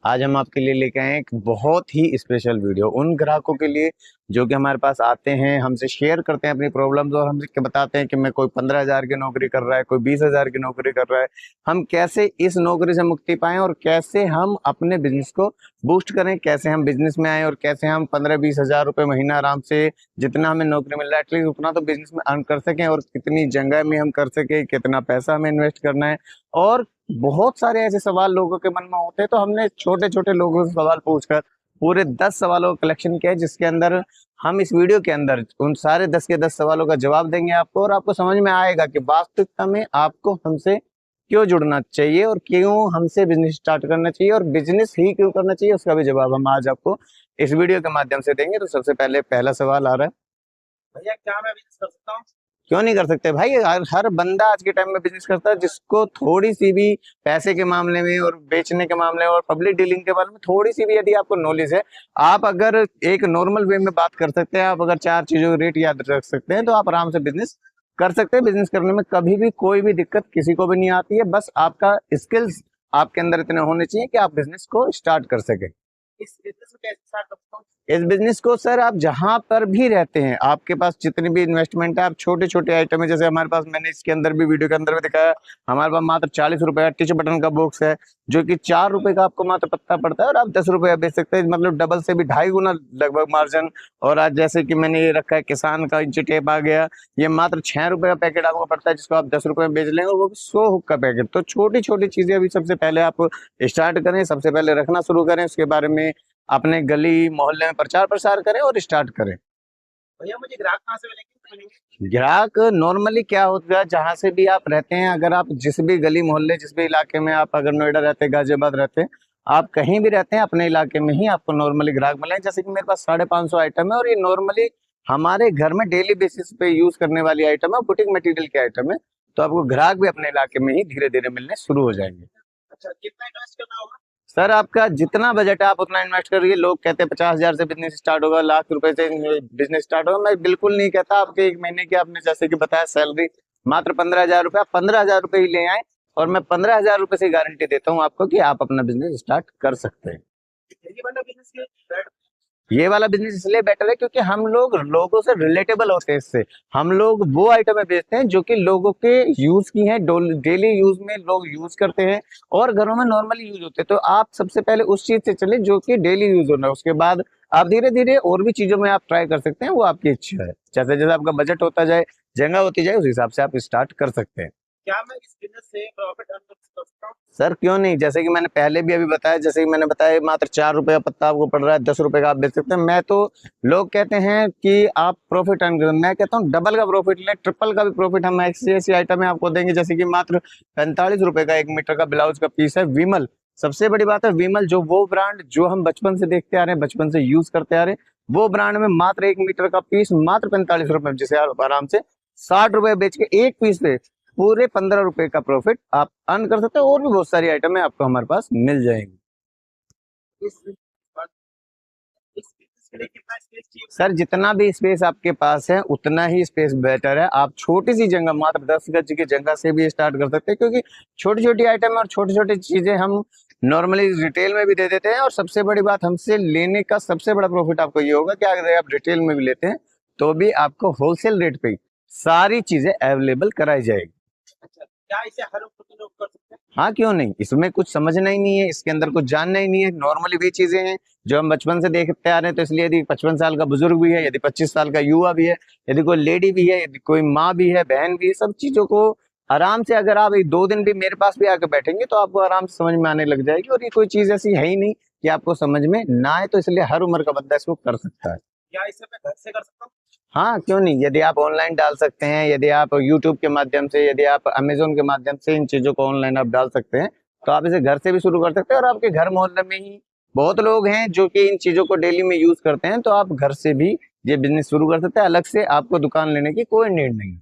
आज हम आपके लिए लेके आए हैं एक बहुत ही स्पेशल वीडियो उन ग्राहकों के लिए जो कि हमारे पास आते हैं, हमसे शेयर करते हैं अपनी प्रॉब्लम्स और हमसे बताते हैं कि मैं कोई 15,000 की नौकरी कर रहा है, कोई 20,000 की नौकरी कर रहा है। हम कैसे इस नौकरी से मुक्ति पाएं और कैसे हम अपने बिजनेस को बूस्ट करें, कैसे हम बिजनेस में आए और कैसे हम 15-20 हजार रुपये महीना आराम से जितना हमें नौकरी मिल रहा है एटलीस्ट उतना तो बिजनेस में अर्न कर सकें और कितनी जगह में हम कर सकें, कितना पैसा हमें इन्वेस्ट करना है। और बहुत सारे ऐसे सवाल लोगों के मन में होते हैं, तो हमने छोटे छोटे लोगों से सवाल पूछकर पूरे 10 सवालों का कलेक्शन किया है, जिसके अंदर हम इस वीडियो के अंदर उन सारे 10 के 10 सवालों का जवाब देंगे आपको और आपको समझ में आएगा कि वास्तविकता में आपको हमसे क्यों जुड़ना चाहिए और क्यों हमसे बिजनेस स्टार्ट करना चाहिए और बिजनेस ही क्यों करना चाहिए, उसका भी जवाब हम आज आपको इस वीडियो के माध्यम से देंगे। तो सबसे पहले पहला सवाल आ रहा है, भैया क्या मैं बिजनेस कर सकता हूँ? क्यों नहीं कर सकते भाई। हर बंदा आज के टाइम में बिजनेस करता है, जिसको थोड़ी सी भी पैसे के मामले में और बेचने के मामले में और पब्लिक डीलिंग के बारे में थोड़ी सी भी यदि आपको नॉलेज है, आप अगर एक नॉर्मल वे में बात कर सकते हैं, आप अगर 4 चीजों के रेट याद रख सकते हैं, तो आप आराम से बिजनेस कर सकते हैं। बिजनेस करने में कभी भी कोई भी दिक्कत किसी को भी नहीं आती है, बस आपका स्किल्स आपके अंदर इतने होने चाहिए कि आप बिजनेस को स्टार्ट कर सके। इस बिजनेस को कैसे स्टार्ट कर सकता हूँ? इस बिजनेस को सर आप जहां पर भी रहते हैं, आपके पास जितनी भी इन्वेस्टमेंट है, आप छोटे छोटे आइटम है, जैसे हमारे पास मैंने इसके अंदर भी वीडियो के अंदर भी दिखाया, हमारे पास मात्र 40 रुपए का टिच बटन का बॉक्स है जो कि 4 रुपए का आपको मात्र पत्ता पड़ता है और आप 10 रुपए बेच सकते हैं, मतलब डबल से भी 2.5 गुना लगभग मार्जिन। और आज जैसे कि मैंने ये रखा है किसान का इंची टेप आ गया, ये मात्र 6 रुपए का पैकेट आपको पड़ता है, जिसको आप 10 रुपए में बेच लेंगे, वो 100 हुक का पैकेट। तो छोटी छोटी चीजें अभी सबसे पहले आप स्टार्ट करें, सबसे पहले रखना शुरू करें, उसके बारे में अपने गली मोहल्ले में प्रचार प्रसार करें और स्टार्ट करें। भैया मुझे ग्राहक कहाँ से मिलेंगे? ग्राहक नॉर्मली क्या होगा, जहां से भी आप रहते हैं, अगर आप जिस भी गली मोहल्ले जिस भी इलाके में आप अगर नोएडा रहते हैं, गाजियाबाद रहते हैं, आप कहीं भी रहते हैं, अपने इलाके में ही आपको नॉर्मली ग्राहक मिलेंगे। जैसे कि मेरे पास 550 आइटम है और ये नॉर्मली हमारे घर में डेली बेसिस पे यूज करने वाली आइटम है, बुटीक मटेरियल की आइटम है, तो आपको ग्राहक भी अपने इलाके में ही धीरे धीरे मिलने शुरू हो जाएंगे। अच्छा, कितना इन्वेस्ट करना होगा? सर आपका जितना बजट है आप उतना इन्वेस्ट करिए। लोग कहते हैं 50,000 से बिजनेस स्टार्ट होगा, लाख रुपए से बिजनेस स्टार्ट होगा, मैं बिल्कुल नहीं कहता। आपके एक महीने की आपने जैसे कि बताया सैलरी मात्र 15,000 रुपए, आप 15,000 रुपए ही ले आए और मैं 15,000 रुपए से गारंटी देता हूँ आपको कि आप अपना बिजनेस स्टार्ट कर सकते हैं। यही वाला बिजनेस के ये वाला बिजनेस इसलिए बेटर है क्योंकि हम लोग लोगों से रिलेटेबल होते हैं। इससे हम लोग वो आइटमें बेचते हैं जो कि लोगों के यूज की हैं, डेली यूज में लोग यूज करते हैं और घरों में नॉर्मली यूज होते हैं। तो आप सबसे पहले उस चीज से चले जो कि डेली यूज होना है, उसके बाद आप धीरे धीरे और भी चीजों में आप ट्राई कर सकते हैं, वो आपकी इच्छा है। जैसे जैसे आपका बजट होता जाए, जगह होती जाए, उस हिसाब से आप स्टार्ट कर सकते हैं। क्या मैं इस बिजनेस से प्रॉफिट अर्न कर सकता हूँ? सर क्यों नहीं, जैसे कि मैंने पहले भी अभी बताया, जैसे कि मैंने बताया मात्र 4 रुपए का पत्ता आपको पड़ रहा है, 10 रुपए का आप बेच सकते हैं। मैं तो लोग कहते हैं कि आप प्रॉफिट अर्न करें, मैं कहता हूँ डबल का प्रॉफिट लें, ट्रिपल का भी प्रॉफिट हम ऐसी ऐसी आइटम है आपको देंगे। जैसे कि मात्र 45 रुपए का 1 मीटर का ब्लाउज का पीस है विमल। सबसे बड़ी बात है विमल, जो वो ब्रांड जो हम बचपन से देखते आ रहे हैं, बचपन से यूज करते आ रहे हैं, वो ब्रांड में मात्र 1 मीटर का पीस मात्र 45 रुपए, जिसे आप आराम से 60 रुपए बेच के एक पीस पे पूरे 15 रुपए का प्रॉफिट आप अर्न कर सकते हैं। और भी बहुत सारी आइटमें आपको हमारे पास मिल जाएंगी। इस इस बिजनेस के लिए कितना स्पेस चाहिए? सर जितना भी स्पेस आपके पास है उतना ही स्पेस बेटर है। आप छोटी सी जगह, मात्र 10 गज की जगह से भी स्टार्ट कर सकते हैं, क्योंकि छोटी छोटी आइटम और छोटी छोटी चीजें हम नॉर्मली रिटेल में भी दे देते हैं। और सबसे बड़ी बात, हमसे लेने का सबसे बड़ा प्रॉफिट आपको ये होगा कि अगर आप रिटेल में भी लेते हैं तो भी आपको होलसेल रेट पे ही सारी चीजें अवेलेबल कराई जाएगी। अच्छा, क्या इसे हर लोग कर सकते हैं? हाँ क्यों नहीं, इसमें कुछ समझना ही नहीं है, इसके अंदर कुछ जानना ही नहीं है। नॉर्मली भी चीजें हैं जो हम बचपन से देखते आ रहे हैं, तो इसलिए यदि 55 साल का बुजुर्ग भी है, यदि 25 साल का युवा भी है, यदि कोई लेडी भी है, यदि कोई माँ भी है, बहन भी है, सब चीजों को आराम से अगर आप 1-2 दिन भी मेरे पास भी आकर बैठेंगे तो आपको आराम से समझ में आने लग जाएगी। और ये कोई चीज ऐसी है ही नहीं कि आपको समझ में ना आए, तो इसलिए हर उम्र का बंदा इसको कर सकता है। क्या इसे मैं घर से कर सकता हूँ? हाँ क्यों नहीं, यदि आप ऑनलाइन डाल सकते हैं, यदि आप यूट्यूब के माध्यम से, यदि आप अमेजोन के माध्यम से इन चीजों को ऑनलाइन आप डाल सकते हैं, तो आप इसे घर से भी शुरू कर सकते हैं। और आपके घर मोहल्ले में ही बहुत लोग हैं जो कि इन चीजों को डेली में यूज करते हैं, तो आप घर से भी ये बिजनेस शुरू कर सकते हैं। अलग से आपको दुकान लेने की कोई नीड नहीं है,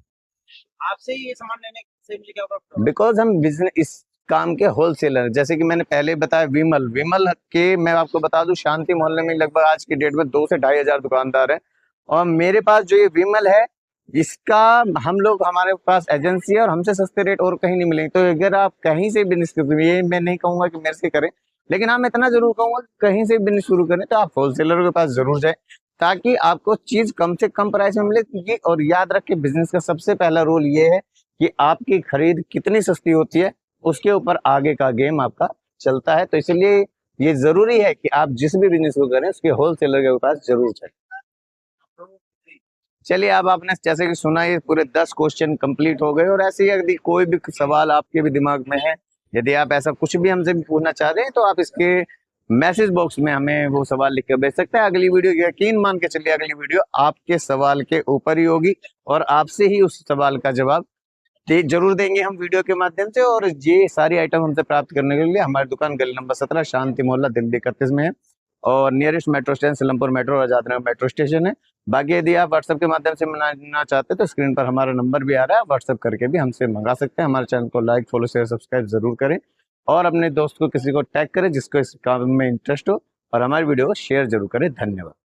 आपसे ही ये सामान लेने से मुझे क्या होगा? बिकॉज हम बिजनेस इस काम के होलसेलर। जैसे कि मैंने पहले बताया विमल, विमल के मैं आपको बता दूं, शांति मोहल्ले में लगभग आज की डेट में 2 से 2.5 हजार दुकानदार हैं। और मेरे पास जो ये विमल है, इसका हम लोग, हमारे पास एजेंसी है और हमसे सस्ते रेट और कहीं नहीं मिलेंगे। तो अगर आप कहीं से बिजनेस करते हैं, ये मैं नहीं कहूंगा कि मेरे से करें, लेकिन हाँ मैं इतना जरूर कहूंगा कि कहीं से बिजनेस शुरू करें तो आप होलसेलर के पास जरूर जाए, ताकि आपको चीज कम से कम प्राइस में मिले। और याद रखिए बिजनेस का सबसे पहला रूल ये है कि आपकी खरीद कितनी सस्ती होती है उसके ऊपर आगे का गेम आपका चलता है। तो इसलिए ये जरूरी है कि आप जिस भी बिजनेस को करें उसके होलसेलर के पास जरूर जाए। चलिए अब आपने जैसे कि सुना ये पूरे 10 क्वेश्चन कंप्लीट हो गए। और ऐसे ही यदि कोई भी सवाल आपके भी दिमाग में है, यदि आप ऐसा कुछ भी हमसे भी पूछना चाह रहे हैं तो आप इसके मैसेज बॉक्स में हमें वो सवाल लिख कर भेज सकते हैं। अगली वीडियो यकीन मान के चलिए अगली वीडियो आपके सवाल के ऊपर ही होगी और आपसे ही उस सवाल का जवाब जरूर देंगे हम वीडियो के माध्यम से। और ये सारी आइटम हमसे प्राप्त करने के लिए हमारी दुकान गली नंबर 17 शांति मोहल्ला दिल्ली 31 में है और nearest metro station Seelampur metro और आजाद नगर मेट्रो स्टेशन है। बाकी यदि आप व्हाट्सएप के माध्यम से मंगाना चाहते हैं तो स्क्रीन पर हमारा नंबर भी आ रहा है, व्हाट्सएप करके भी हमसे मंगा सकते हैं। हमारे चैनल को लाइक फॉलो शेयर सब्सक्राइब जरूर करें और अपने दोस्त को किसी को टैग करें जिसको इस काम में इंटरेस्ट हो और हमारी वीडियो को शेयर जरूर करें। धन्यवाद।